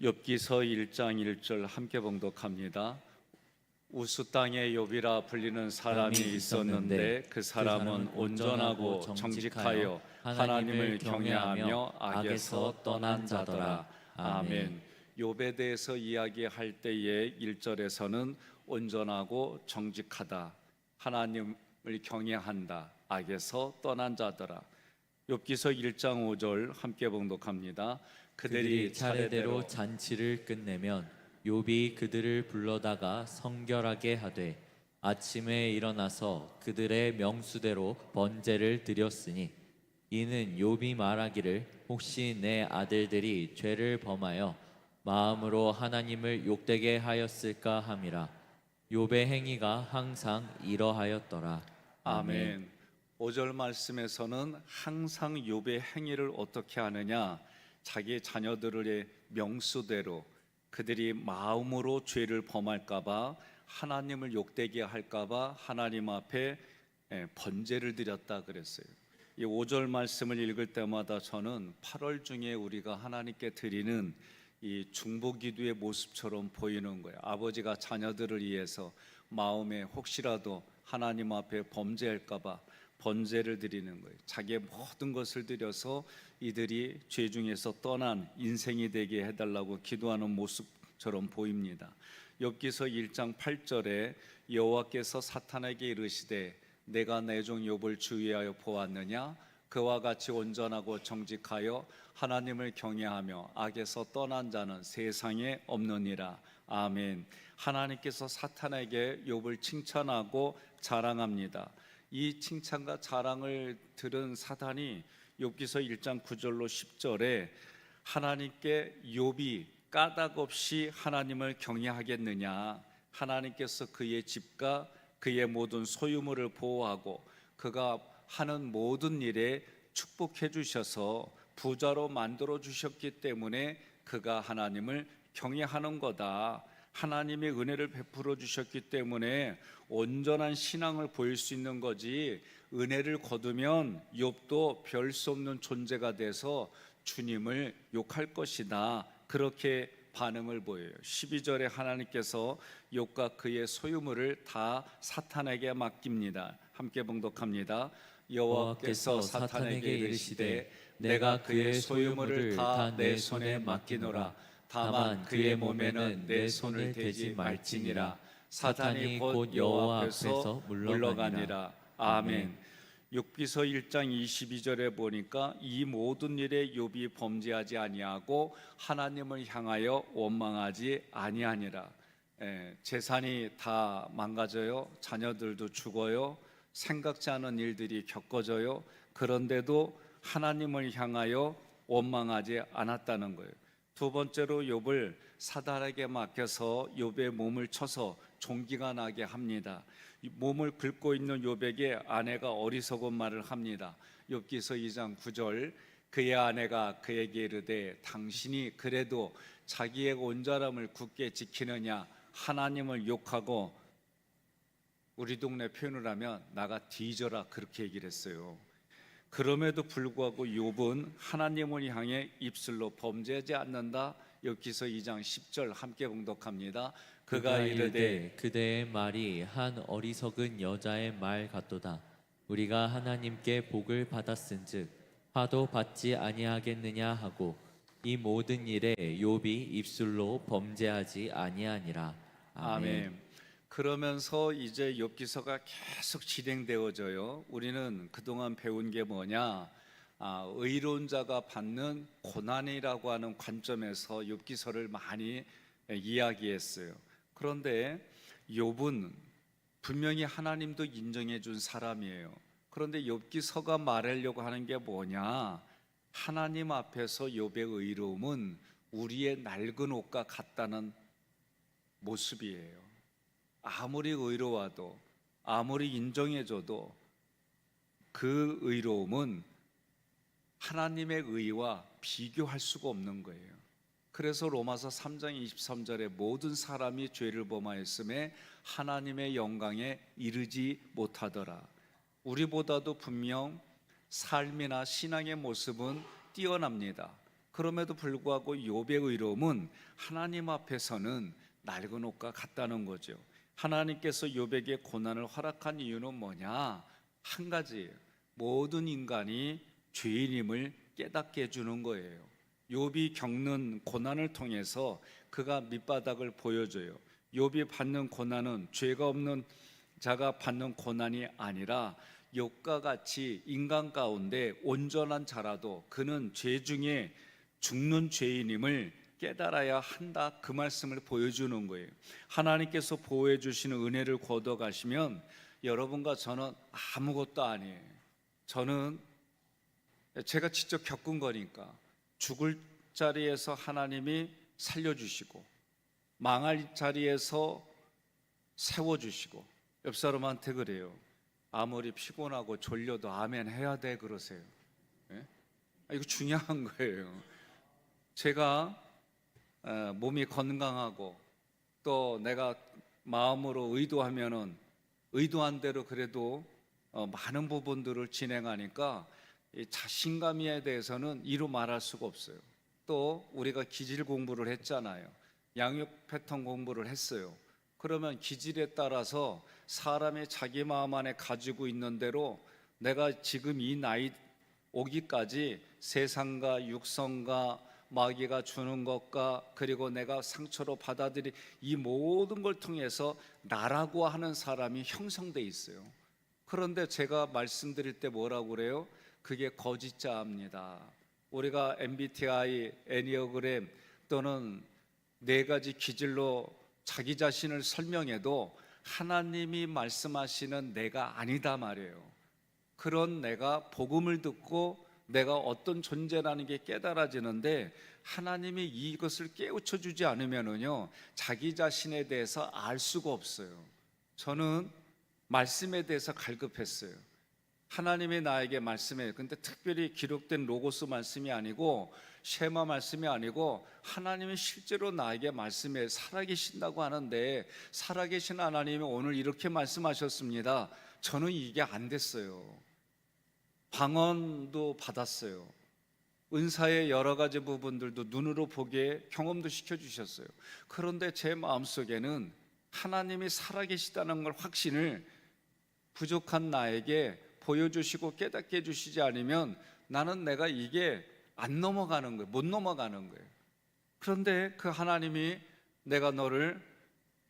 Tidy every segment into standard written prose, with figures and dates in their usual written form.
욥기서 1장 1절 함께 봉독합니다. 우스 땅에 욥이라 불리는 사람이 있었는데 그 사람은 온전하고 정직하여 하나님을 경외하며 악에서 떠난 자더라. 아멘. 욥에 대해서 이야기할 때에 1절에서는 온전하고 정직하다, 하나님을 경외한다, 악에서 떠난 자더라. 욥기서 1장 5절 함께 봉독합니다. 그들이 차례대로 잔치를 끝내면 욥이 그들을 불러다가 성결하게 하되 아침에 일어나서 그들의 명수대로 번제를 드렸으니 이는 욥이 말하기를 혹시 내 아들들이 죄를 범하여 마음으로 하나님을 욕되게 하였을까 함이라. 욥의 행위가 항상 이러하였더라. 아멘. 5절 말씀에서는 항상 욥의 행위를 어떻게 하느냐, 자기 자녀들의 명수대로 그들이 마음으로 죄를 범할까봐, 하나님을 욕되게 할까봐 하나님 앞에 번제를 드렸다 그랬어요. 이 5절 말씀을 읽을 때마다 저는 8월 중에 우리가 하나님께 드리는 이 중보기도의 모습처럼 보이는 거예요. 아버지가 자녀들을 위해서 마음에 혹시라도 하나님 앞에 범죄할까봐 번제를 드리는 거예요. 자기의 모든 것을 드려서 이들이 죄 중에서 떠난 인생이 되게 해달라고 기도하는 모습처럼 보입니다. 욥기서 1장 8절에 여호와께서 사탄에게 이르시되 내가 내 종 욥을 주의하여 보았느냐, 그와 같이 온전하고 정직하여 하나님을 경외하며 악에서 떠난 자는 세상에 없느니라. 아멘. 하나님께서 사탄에게 욥을 칭찬하고 자랑합니다. 이 칭찬과 자랑을 들은 사탄이 욥기서 1장 9절로 10절에 하나님께 욥이 까닭없이 하나님을 경외하겠느냐, 하나님께서 그의 집과 그의 모든 소유물을 보호하고 그가 하는 모든 일에 축복해 주셔서 부자로 만들어 주셨기 때문에 그가 하나님을 경외하는 거다, 하나님의 은혜를 베풀어 주셨기 때문에 온전한 신앙을 보일 수 있는 거지, 은혜를 거두면 욥도 별 수 없는 존재가 돼서 주님을 욕할 것이다, 그렇게 반응을 보여요. 12절에 하나님께서 욥과 그의 소유물을 다 사탄에게 맡깁니다. 함께 봉독합니다. 여호와께서 사탄에게 이르시되 내가 그의 소유물을 다 내 손에 맡기노라. 다만 그의 몸에는 내 손을 대지 말지니라. 사탄이 곧 여호와 앞에서 물러가니라. 아멘. 욥기서 1장 22절에 보니까 이 모든 일에 욥이 범죄하지 아니하고 하나님을 향하여 원망하지 아니하니라. 재산이 다 망가져요. 자녀들도 죽어요. 생각지 않은 일들이 겪어져요. 그런데도 하나님을 향하여 원망하지 않았다는 거예요. 두 번째로 욥을 사단에게 맡겨서 욥의 몸을 쳐서 종기가 나게 합니다. 몸을 긁고 있는 욥에게 아내가 어리석은 말을 합니다. 욥기서 2장 9절, 그의 아내가 그에게 이르되 당신이 그래도 자기의 온전함을 굳게 지키느냐, 하나님을 욕하고, 우리 동네 표현을 하면 나가 뒤져라, 그렇게 얘기를 했어요. 그럼에도 불구하고 욥은 하나님을 향해 입술로 범죄하지 않는다. 욥기서 2장 10절 함께 봉독합니다. 그가 이르되 그대의 말이 한 어리석은 여자의 말 같도다. 우리가 하나님께 복을 받았은즉 화도 받지 아니하겠느냐 하고 이 모든 일에 욥이 입술로 범죄하지 아니하니라. 아멘. 그러면서 이제 욥기서가 계속 진행되어져요. 우리는 그동안 배운 게 뭐냐, 의로운 자가 받는 고난이라고 하는 관점에서 욥기서를 많이 이야기했어요. 그런데 욥은 분명히 하나님도 인정해 준 사람이에요. 그런데 욥기서가 말하려고 하는 게 뭐냐, 하나님 앞에서 욥의 의로움은 우리의 낡은 옷과 같다는 모습이에요. 아무리 의로워도, 아무리 인정해줘도 그 의로움은 하나님의 의와 비교할 수가 없는 거예요. 그래서 로마서 3장 23절에 모든 사람이 죄를 범하였음에 하나님의 영광에 이르지 못하더라. 우리보다도 분명 삶이나 신앙의 모습은 뛰어납니다. 그럼에도 불구하고 욥의 의로움은 하나님 앞에서는 낡은 옷과 같다는 거죠. 하나님께서 욥에게 고난을 허락한 이유는 뭐냐? 한 가지예요. 모든 인간이 죄인임을 깨닫게 해주는 거예요. 욥이 겪는 고난을 통해서 그가 밑바닥을 보여줘요. 욥이 받는 고난은 죄가 없는 자가 받는 고난이 아니라 욥과 같이 인간 가운데 온전한 자라도 그는 죄 중에 죽는 죄인임을 깨달아야 한다, 그 말씀을 보여주는 거예요. 하나님께서 보호해 주시는 은혜를 거둬 가시면 여러분과 저는 아무것도 아니에요. 저는 제가 직접 겪은 거니까 죽을 자리에서 하나님이 살려주시고 망할 자리에서 세워주시고, 옆 사람한테 그래요. 아무리 피곤하고 졸려도 아멘 해야 돼 그러세요. 예? 이거 중요한 거예요. 제가 몸이 건강하고 또 내가 마음으로 의도하면은 의도한 대로 그래도 많은 부분들을 진행하니까 이 자신감에 대해서는 이루 말할 수가 없어요. 또 우리가 기질 공부를 했잖아요. 양육 패턴 공부를 했어요. 그러면 기질에 따라서 사람의 자기 마음 안에 가지고 있는 대로 내가 지금 이 나이 오기까지 세상과 육성과 마귀가 주는 것과 그리고 내가 상처로 받아들인 이 모든 걸 통해서 나라고 하는 사람이 형성돼 있어요. 그런데 제가 말씀드릴 때 뭐라고 그래요? 그게 거짓자입니다. 우리가 MBTI, 애니어그램 또는 네 가지 기질로 자기 자신을 설명해도 하나님이 말씀하시는 내가 아니다 말이에요. 그런 내가 복음을 듣고 내가 어떤 존재라는 게 깨달아지는데 하나님이 이것을 깨우쳐 주지 않으면은요 자기 자신에 대해서 알 수가 없어요. 저는 말씀에 대해서 갈급했어요. 하나님이 나에게 말씀해요. 근데 특별히 기록된 로고스 말씀이 아니고 쉐마 말씀이 아니고 하나님이 실제로 나에게 말씀해 살아계신다고 하는데, 살아계신 하나님이 오늘 이렇게 말씀하셨습니다. 저는 이게 안 됐어요. 방언도 받았어요. 은사의 여러 가지 부분들도 눈으로 보게 경험도 시켜주셨어요. 그런데 제 마음속에는 하나님이 살아계시다는 걸 확신을 부족한 나에게 보여주시고 깨닫게 해주시지 않으면 나는 내가 이게 안 넘어가는 거예요. 못 넘어가는 거예요. 그런데 그 하나님이 내가 너를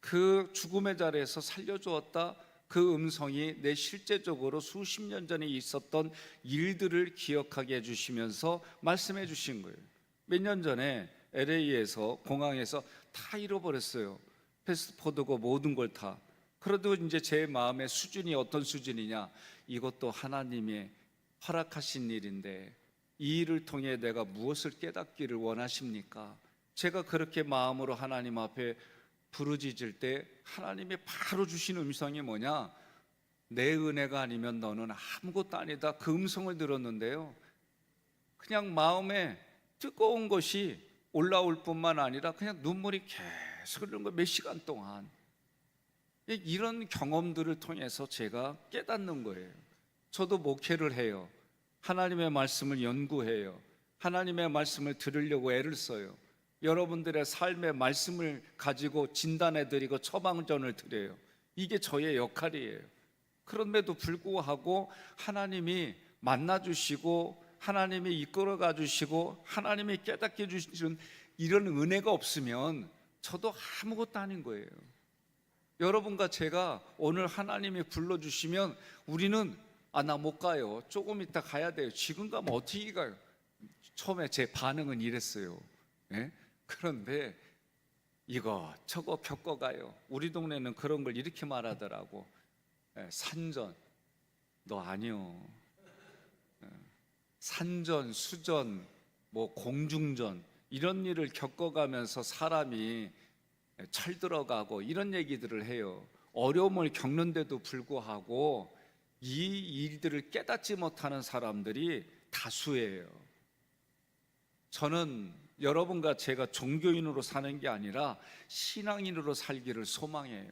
그 죽음의 자리에서 살려주었다, 그 음성이 내 실제적으로 수십 년 전에 있었던 일들을 기억하게 해주시면서 말씀해 주신 거예요. 몇 년 전에 LA에서 공항에서 다 잃어버렸어요. 패스포드고 모든 걸 다. 그래도 이제 제 마음의 수준이 어떤 수준이냐, 이것도 하나님의 허락하신 일인데 이 일을 통해 내가 무엇을 깨닫기를 원하십니까? 제가 그렇게 마음으로 하나님 앞에 부르짖을 때 하나님이 바로 주신 음성이 뭐냐? 내 은혜가 아니면 너는 아무것도 아니다. 그 음성을 들었는데요, 그냥 마음에 뜨거운 것이 올라올 뿐만 아니라 그냥 눈물이 계속 흐르는 거예요. 몇 시간 동안. 이런 경험들을 통해서 제가 깨닫는 거예요. 저도 목회를 해요. 하나님의 말씀을 연구해요. 하나님의 말씀을 들으려고 애를 써요. 여러분들의 삶의 말씀을 가지고 진단해드리고 처방전을 드려요. 이게 저의 역할이에요. 그런데도 불구하고 하나님이 만나주시고 하나님이 이끌어가 주시고 하나님이 깨닫게 해주시는 이런 은혜가 없으면 저도 아무것도 아닌 거예요. 여러분과 제가 오늘 하나님이 불러주시면 우리는 나 못 가요. 조금 이따 가야 돼요. 지금 가면 어떻게 가요? 처음에 제 반응은 이랬어요. 예? 그런데 이거 겪어가요. 우리 동네는 그런 걸 이렇게 말하더라고. 산전. 너 아니요. 산전, 수전, 뭐 공중전, 이런 일을 겪어가면서 사람이 철들어가고 이런 얘기들을 해요. 어려움을 겪는데도 불구하고 이 일들을 깨닫지 못하는 사람들이 다수예요. 저는 여러분과 제가 종교인으로 사는 게 아니라 신앙인으로 살기를 소망해요.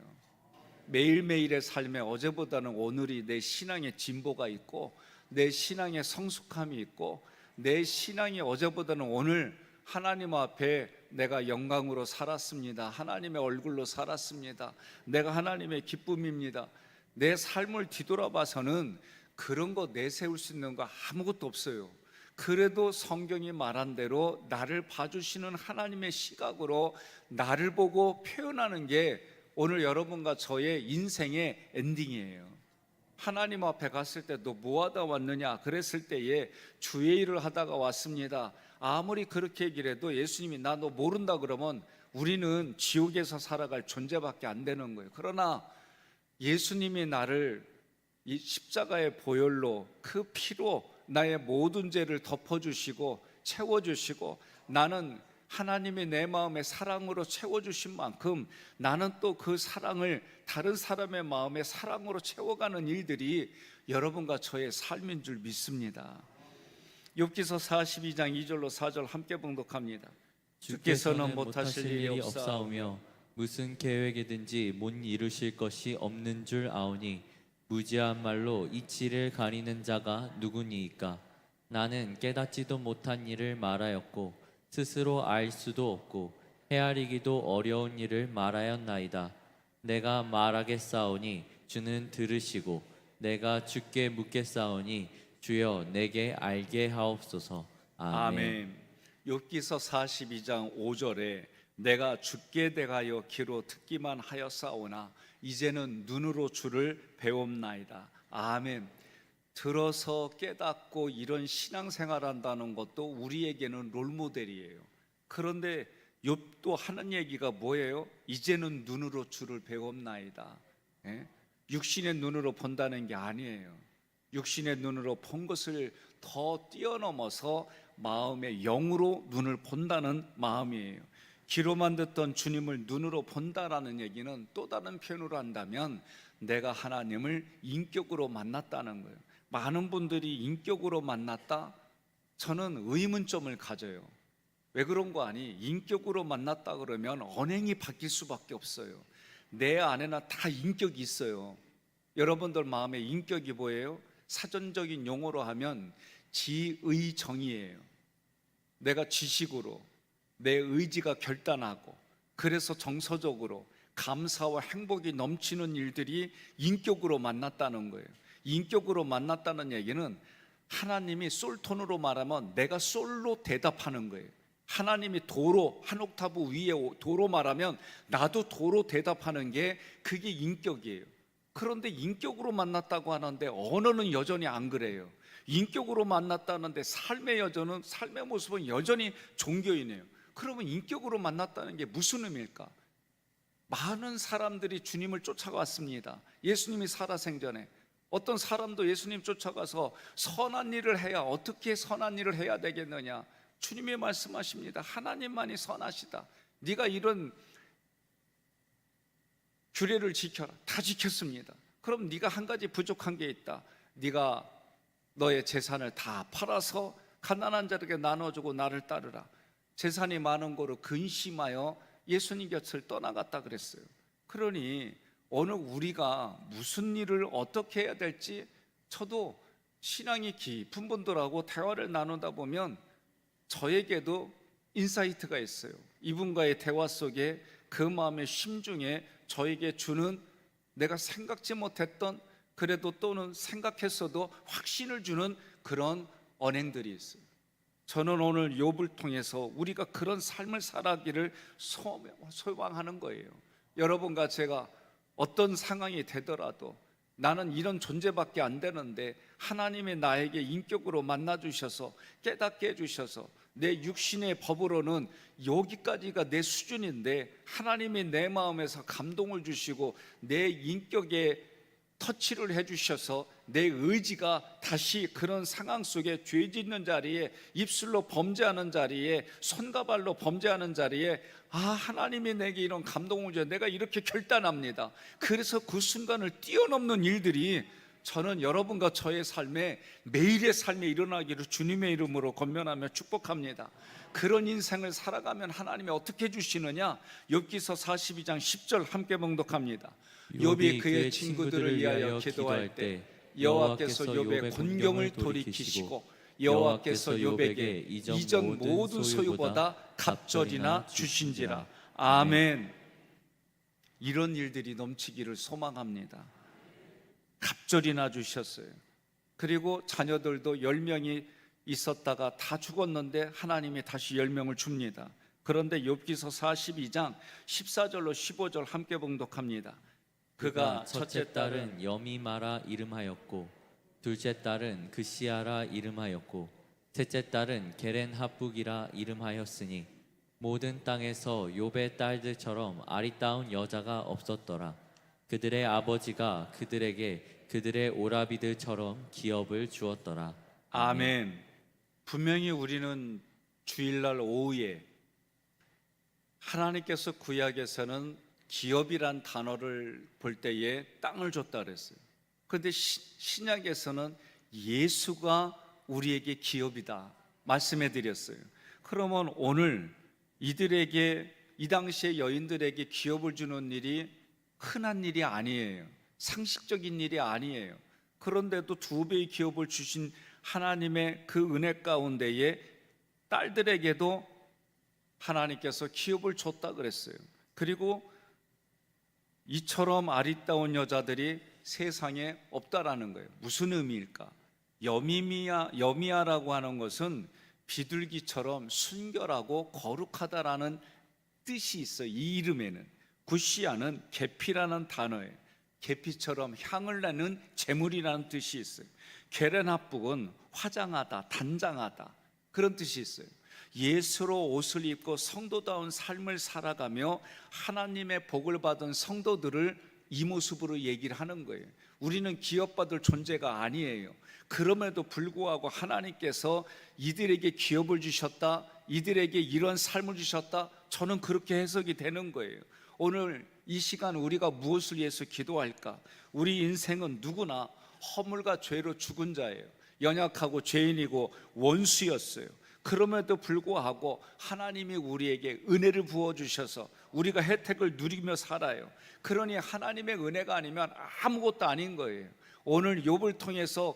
매일매일의 삶에 어제보다는 오늘이 내 신앙의 진보가 있고 내 신앙의 성숙함이 있고 내 신앙이 어제보다는 오늘 하나님 앞에 내가 영광으로 살았습니다. 하나님의 얼굴로 살았습니다. 내가 하나님의 기쁨입니다. 내 삶을 뒤돌아봐서는 그런 거 내세울 수 있는 거 아무것도 없어요. 그래도 성경이 말한 대로 나를 봐주시는 하나님의 시각으로 나를 보고 표현하는 게 오늘 여러분과 저의 인생의 엔딩이에요. 하나님 앞에 갔을 때 너 뭐하다 왔느냐 그랬을 때에 주의 일을 하다가 왔습니다. 아무리 그렇게 얘기를 해도 예수님이 나 너 모른다 그러면 우리는 지옥에서 살아갈 존재밖에 안 되는 거예요. 그러나 예수님이 나를 이 십자가의 보혈로 그 피로 나의 모든 죄를 덮어주시고 채워주시고 나는 하나님이 내 마음에 사랑으로 채워주신 만큼 나는 또 그 사랑을 다른 사람의 마음에 사랑으로 채워가는 일들이 여러분과 저의 삶인 줄 믿습니다. 욥기서 42장 2절로 4절 함께 봉독합니다. 주께서는 못하실 일이 없사오며 무슨 계획이든지 못 이루실 것이 없는 줄 아오니 무지한 말로 이치를 가리는 자가 누구니이까. 나는 깨닫지도 못한 일을 말하였고 스스로 알 수도 없고 헤아리기도 어려운 일을 말하였나이다. 내가 말하겠사오니 주는 들으시고 내가 주께 묻겠사오니 주여 내게 알게 하옵소서. 아멘. 욥기서 42장 5절에 내가 주께 대하여 귀로 듣기만 하였사오나 이제는 눈으로 주를 배웁나이다. 아멘. 들어서 깨닫고 이런 신앙생활한다는 것도 우리에게는 롤모델이에요. 그런데 욥도 하는 얘기가 뭐예요? 이제는 눈으로 주를 배웁나이다. 육신의 눈으로 본다는 게 아니에요. 육신의 눈으로 본 것을 더 뛰어넘어서 마음의 영으로 눈을 본다는 마음이에요. 귀로만 듣던 주님을 눈으로 본다라는 얘기는 또 다른 표현으로 한다면 내가 하나님을 인격으로 만났다는 거예요. 많은 분들이 인격으로 만났다? 저는 의문점을 가져요. 왜 그런 거 아니? 인격으로 만났다 그러면 언행이 바뀔 수밖에 없어요. 내 안에는 다 인격이 있어요. 여러분들 마음에 인격이 뭐예요? 사전적인 용어로 하면 지의정의예요. 내가 지식으로 내 의지가 결단하고 그래서 정서적으로 감사와 행복이 넘치는 일들이 인격으로 만났다는 거예요. 인격으로 만났다는 얘기는 하나님이 솔톤으로 말하면 내가 솔로 대답하는 거예요. 하나님이 도로 한 옥타브 위에 도로 말하면 나도 도로 대답하는 게 그게 인격이에요. 그런데 인격으로 만났다고 하는데 언어는 여전히 안 그래요. 인격으로 만났다는데 삶의 모습은 여전히 종교이네요. 그러면 인격으로 만났다는 게 무슨 의미일까? 많은 사람들이 주님을 쫓아갔습니다. 예수님이 살아생전에 어떤 사람도 예수님 쫓아가서 선한 일을 해야 어떻게 선한 일을 해야 되겠느냐? 주님이 말씀하십니다. 하나님만이 선하시다. 네가 이런 규례를 지켜라. 다 지켰습니다. 그럼 네가 한 가지 부족한 게 있다. 네가 너의 재산을 다 팔아서 가난한 자에게 나눠주고 나를 따르라. 재산이 많은 거로 근심하여 예수님 곁을 떠나갔다 그랬어요. 그러니 오늘 우리가 무슨 일을 어떻게 해야 될지 저도 신앙이 깊은 분들하고 대화를 나누다 보면 저에게도 인사이트가 있어요. 이분과의 대화 속에 그 마음의 심중에 저에게 주는 내가 생각지 못했던 그래도 또는 생각했어도 확신을 주는 그런 언행들이 있어요. 저는 오늘 욥을 통해서 우리가 그런 삶을 살아가기를 소망하는 거예요. 여러분과 제가 어떤 상황이 되더라도 나는 이런 존재밖에 안 되는데 하나님이 나에게 인격으로 만나주셔서 깨닫게 해주셔서 내 육신의 법으로는 여기까지가 내 수준인데 하나님이 내 마음에서 감동을 주시고 내 인격에 터치를 해주셔서 내 의지가 다시 그런 상황 속에 죄 짓는 자리에 입술로 범죄하는 자리에 손과 발로 범죄하는 자리에 하나님이 내게 이런 감동을 줘 내가 이렇게 결단합니다. 그래서 그 순간을 뛰어넘는 일들이 저는 여러분과 저의 삶에 매일의 삶에 일어나기를 주님의 이름으로 권면하며 축복합니다. 그런 인생을 살아가면 하나님이 어떻게 해주시느냐? 욥기서 42장 10절 함께 봉독합니다. 욥이 그의 친구들을 위하여 기도할 때 여호와께서 욥의 곤경을 돌이키시고 여호와께서 욥에게 이전 모든 소유보다 갑절이나 주신지라. 아멘. 이런 일들이 넘치기를 소망합니다. 갑절이나 주셨어요. 그리고 자녀들도 10명이 있었다가 다 죽었는데 하나님이 다시 10명을 줍니다. 그런데 욥기서 42장 14절로 15절 함께 봉독합니다. 그가 첫째 딸은 여미마라 이름하였고 둘째 딸은 그시아라 이름하였고 셋째 딸은 게렌하북이라 이름하였으니 모든 땅에서 욥의 딸들처럼 아리따운 여자가 없었더라. 그들의 아버지가 그들에게 그들의 오라비들처럼 기업을 주었더라. 아멘. 분명히 우리는 주일날 오후에 하나님께서 구약에서는 기업이란 단어를 볼 때에 땅을 줬다 그랬어요. 그런데 신약에서는 예수가 우리에게 기업이다 말씀해 드렸어요. 그러면 오늘 이들에게, 이 당시의 여인들에게 기업을 주는 일이 흔한 일이 아니에요. 상식적인 일이 아니에요. 그런데도 2배의 기업을 주신 하나님의 그 은혜 가운데에 딸들에게도 하나님께서 기업을 줬다 그랬어요. 그리고 이처럼 아리따운 여자들이 세상에 없다라는 거예요. 무슨 의미일까? 여미야라고 하는 것은 비둘기처럼 순결하고 거룩하다라는 뜻이 있어요. 이 이름에는. 구시아는 계피라는 단어예요. 계피처럼 향을 내는 재물이라는 뜻이 있어요. 게렌하북은 화장하다, 단장하다 그런 뜻이 있어요. 예수로 옷을 입고 성도다운 삶을 살아가며 하나님의 복을 받은 성도들을 이 모습으로 얘기를 하는 거예요. 우리는 기업받을 존재가 아니에요. 그럼에도 불구하고 하나님께서 이들에게 기업을 주셨다, 이들에게 이런 삶을 주셨다, 저는 그렇게 해석이 되는 거예요. 오늘 이 시간 우리가 무엇을 위해서 기도할까? 우리 인생은 누구나 허물과 죄로 죽은 자예요. 연약하고 죄인이고 원수였어요. 그럼에도 불구하고 하나님이 우리에게 은혜를 부어주셔서 우리가 혜택을 누리며 살아요. 그러니 하나님의 은혜가 아니면 아무것도 아닌 거예요. 오늘 욥을 통해서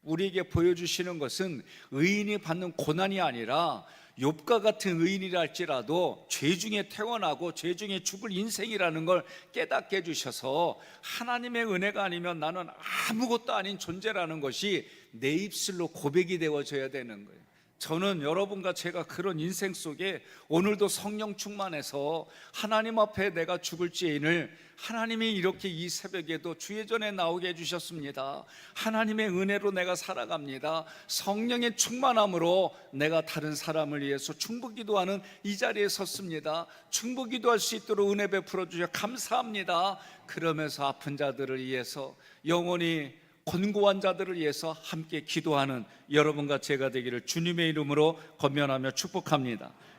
우리에게 보여주시는 것은 의인이 받는 고난이 아니라 욥과 같은 의인이라 할지라도 죄 중에 태어나고 죄 중에 죽을 인생이라는 걸 깨닫게 해주셔서 하나님의 은혜가 아니면 나는 아무것도 아닌 존재라는 것이 내 입술로 고백이 되어져야 되는 거예요. 저는 여러분과 제가 그런 인생 속에 오늘도 성령 충만해서 하나님 앞에 내가 죽을지인을 하나님이 이렇게 이 새벽에도 주의 전에 나오게 해주셨습니다. 하나님의 은혜로 내가 살아갑니다. 성령의 충만함으로 내가 다른 사람을 위해서 중보기도하는 이 자리에 섰습니다. 중보기도할 수 있도록 은혜 베풀어 주셔 감사합니다. 그러면서 아픈 자들을 위해서 영원히 권고한 자들을 위해서 함께 기도하는 여러분과 제가 되기를 주님의 이름으로 권면하며 축복합니다.